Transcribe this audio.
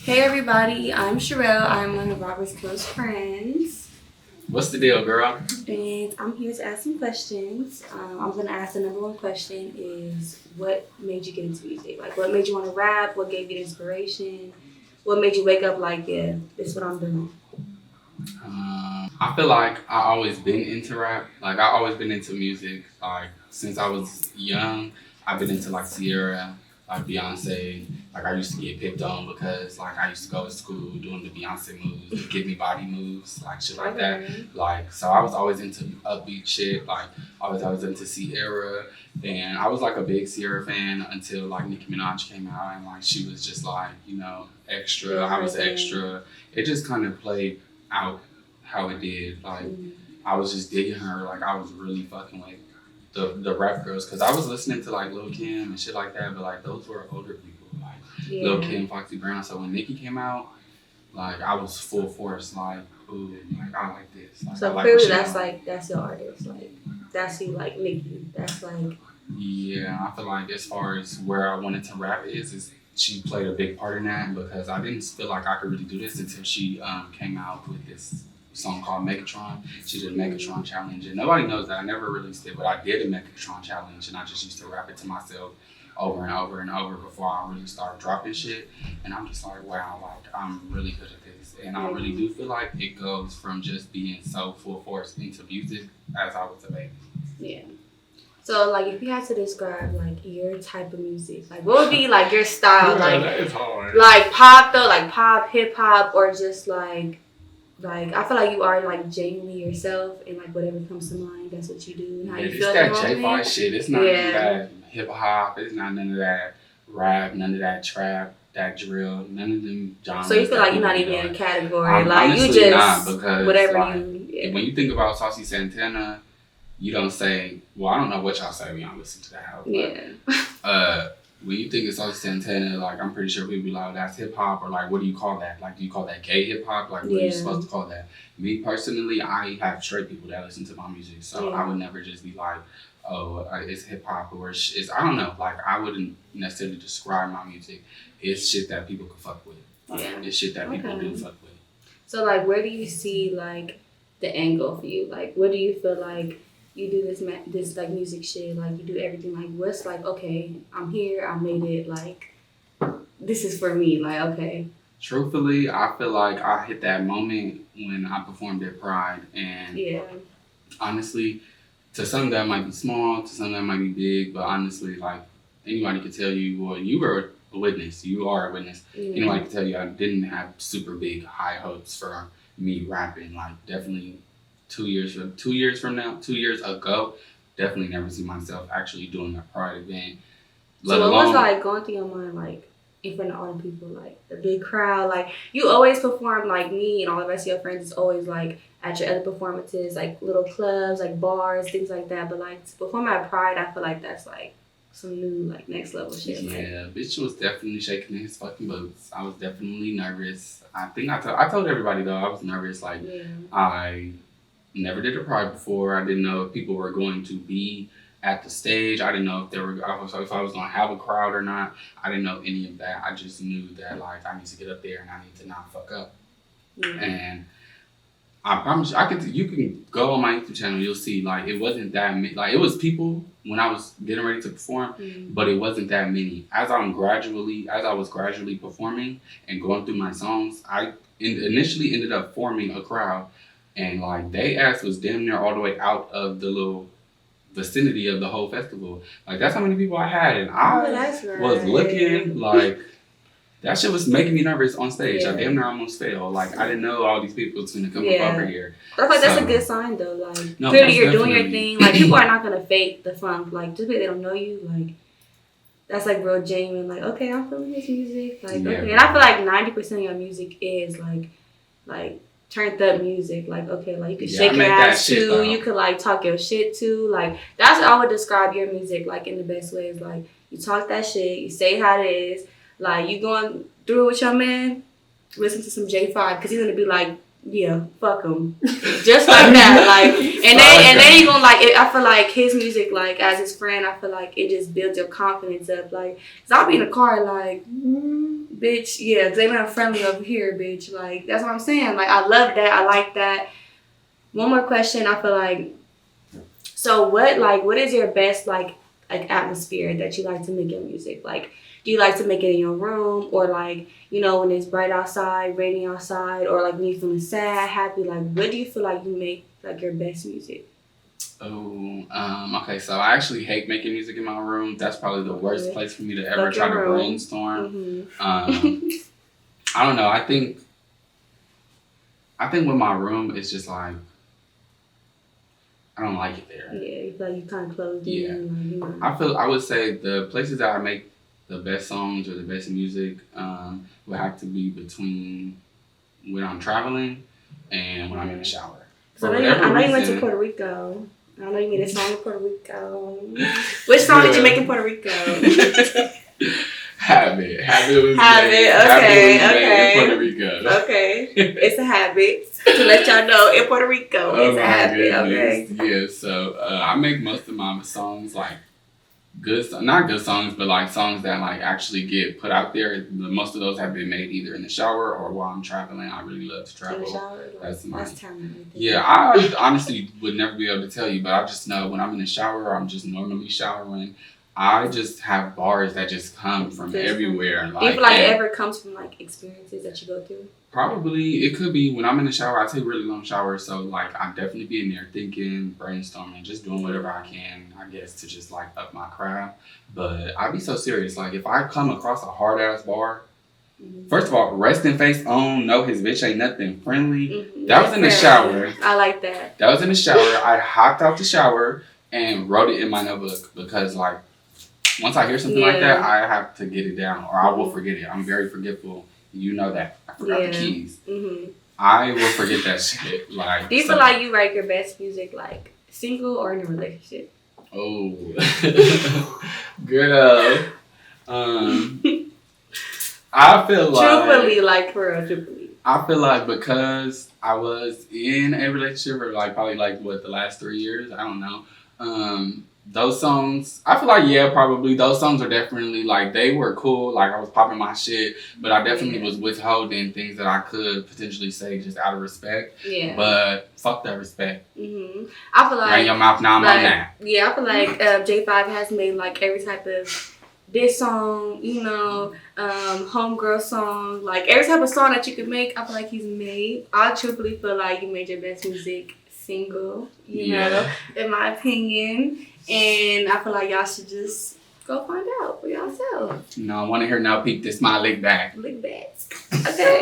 Hey everybody, I'm Sherelle. I'm one of Robert's close friends. What's the deal, girl? And I'm here to ask some questions. I'm going to ask the number one question is what made you get into music? Like what made you want to rap? What gave you the inspiration? What made you wake up like, yeah, this is what I'm doing? I feel like I always been into rap. Like I always been into music. Like since I was young, I've been into like Sierra, like Beyonce. Like I used to get picked on because like I used to go to school doing the Beyonce moves, the give me body moves, like shit like that. Like so I was always into upbeat shit. Like I was always into Sierra, and I was like a big Sierra fan until like Nicki Minaj came out and like she was just like extra. I was extra. It just kind of played out how it did. Like I was just digging her. Like I was really fucking with the rap girls because I was listening to like Lil Kim and shit like that. But like those were older people, like Lil Kim, Foxy Brown. So when Nicki came out, like I was full force. Like ooh, like I like this. Like, so like clearly that's your artist. Like that's you, like Nicki. That's like I feel like as far as where I wanted to rap is she played a big part in that because I didn't feel like I could really do this until she came out with this song called Megatron. She did a Megatron challenge, and nobody knows that I never released it, but I did a Megatron challenge, and I just used to rap it to myself over and over and over before I really started dropping shit. And I'm just like, wow, like I'm really good at this, and I really do feel like it goes from just being so full force into music as I was a baby. Yeah. So, like, if you had to describe, like, your type of music, like, what would be, like, your style? Like, that is hard. Like, pop, though? Like, pop, hip-hop, or just, like, I feel like you are, like, genuinely yourself, and, like, whatever comes to mind, that's what you do, and how you feel at the moment. It's that JayFye shit. It's not none of that hip-hop. It's not none of that rap, none of that trap, that drill, none of them genres. So, you feel like you're not even in a category? I'm like, you just, not because, whatever like, you... when you think about Saucy Santana, you don't say, well, I don't know what y'all say when y'all listen to that house. When you think of Saucy Santana, like, I'm pretty sure people be like, that's hip hop, or like, what do you call that? Like, do you call that gay hip hop? Like, what are you supposed to call that? Me personally, I have straight people that listen to my music, so I would never just be like, oh, it's hip hop, or it's, I don't know. Like, I wouldn't necessarily describe my music. It's shit that people can fuck with. It's shit that people do fuck with. So, like, where do you see, like, the angle for you? Like, what do you feel like you do this like music shit, like you do everything, like what's like, okay, I'm here, I made it, like this is for me, like okay. Truthfully, I feel like I hit that moment when I performed at Pride, and honestly, to some that might be small, to some that might be big, but honestly, like anybody could tell you, well, you were a witness, you are a witness. Anybody could tell you I didn't have super big high hopes for me rapping, like definitely 2 years ago, definitely never see myself actually doing a Pride event. So what was like going through your mind, like in front of all the people, like the big crowd? Like you always perform, like me and all the rest of your friends is always like at your other performances, like little clubs, like bars, things like that. But like to perform at Pride, I feel like that's like some new like next level shit. Yeah, bitch was definitely shaking his fucking boots. I was definitely nervous. I think I told everybody though I was nervous. Like I never did a Pride before. I didn't know if people were going to be at the stage. I didn't know if if I was going to have a crowd or not. I didn't know any of that. I just knew that like I need to get up there and I need to not fuck up. And I promise you can go on my YouTube channel. You'll see like it wasn't that many. Like it was people when I was getting ready to perform, but it wasn't that many. As I was gradually performing and going through my songs, I initially ended up forming a crowd. And like they ass was damn near all the way out of the little vicinity of the whole festival. Like that's how many people I had, and I was looking like that shit was making me nervous on stage. I damn near almost fell. Like I didn't know all these people was gonna come up over here. I feel that's a good sign though. Like clearly you're doing your thing. Like people are not gonna fake the funk. Like just because they don't know you, like that's like real genuine. Like okay, I'm feeling his music. Like okay, and I feel like 90% of your music is like turned up music, like okay, like you could shake your ass too, you could like talk your shit too, like that's how I would describe your music, like in the best ways. Like you talk that shit, you say how it is, like you going through with your man, listen to some JayFye because he's gonna be like yeah, fuck him, just like that. Like, and then you gonna like. I feel like his music, like as his friend, I feel like it just builds your confidence up. Like, cause I'll be in the car like, bitch, yeah, cause they not friendly over here, bitch. Like, that's what I'm saying. Like, I love that. I like that. One more question. I feel like. So what is your best like atmosphere that you like to make your music? Like, do you like to make it in your room, or like, you know, when it's bright outside, rainy outside, or like when you're feeling sad, happy? Like, what do you feel like you make like your best music? Okay, so I actually hate making music in my room. That's probably the worst place for me to ever try to brainstorm. Mm-hmm. I don't know. I think with my room, it's just like, I don't like it there. Yeah, you feel like you kind of closed in. Yeah. Like, I would say the places that I make the best songs or the best music would have to be between when I'm traveling and when I'm in the shower. So I know you went to Puerto Rico. I know you made a song in Puerto Rico. Which song did you make in Puerto Rico? Habit. Habit was made in Puerto Rico. Okay. It's a habit. To let y'all know, in Puerto Rico, it's a habit. Goodness. Okay. Yeah, so I make most of my songs like not good songs, but like songs that like actually get put out there. Most of those have been made either in the shower or while I'm traveling. I really love to travel. In the shower? That's talent. Yeah, I honestly would never be able to tell you, but I just know when I'm in the shower, I'm just normally showering. I just have bars that just come from everywhere. Like, do you feel like it ever comes from like experiences that you go through? Probably. It could be when I'm in the shower. I take really long showers, so like I definitely be in there thinking, brainstorming, just doing whatever I can, I guess, to just like up my craft. But I be so serious. Like if I come across a hard ass bar, first of all, resting face on, no, his bitch ain't nothing friendly. Mm-hmm. That was in the shower. I like that. That was in the shower. I hopped out the shower and wrote it in my notebook because like once I hear something like that, I have to get it down or I will forget it. I'm very forgetful. You know that. I forgot the keys. Mm-hmm. I will forget that shit. Like, do you feel like you write your best music like single or in a relationship? Oh, girl. I feel like truthfully. I feel like because I was in a relationship for like probably like the last 3 years. I don't know. Those songs, I feel like, probably those songs are definitely like, they were cool. Like I was popping my shit, but I definitely was withholding things that I could potentially say just out of respect. Yeah. But fuck that respect. Mm-hmm. I feel like. Run your mouth now, I'm on that. Yeah, I feel like JayFye has made like every type of this song, you know, homegirl song, like every type of song that you could make, I feel like he's made. I truthfully feel like you made your best music single, you know, in my opinion. And I feel like y'all should just go find out for yourself. No, I want to hear now peep this my lick back. Lick back. Okay.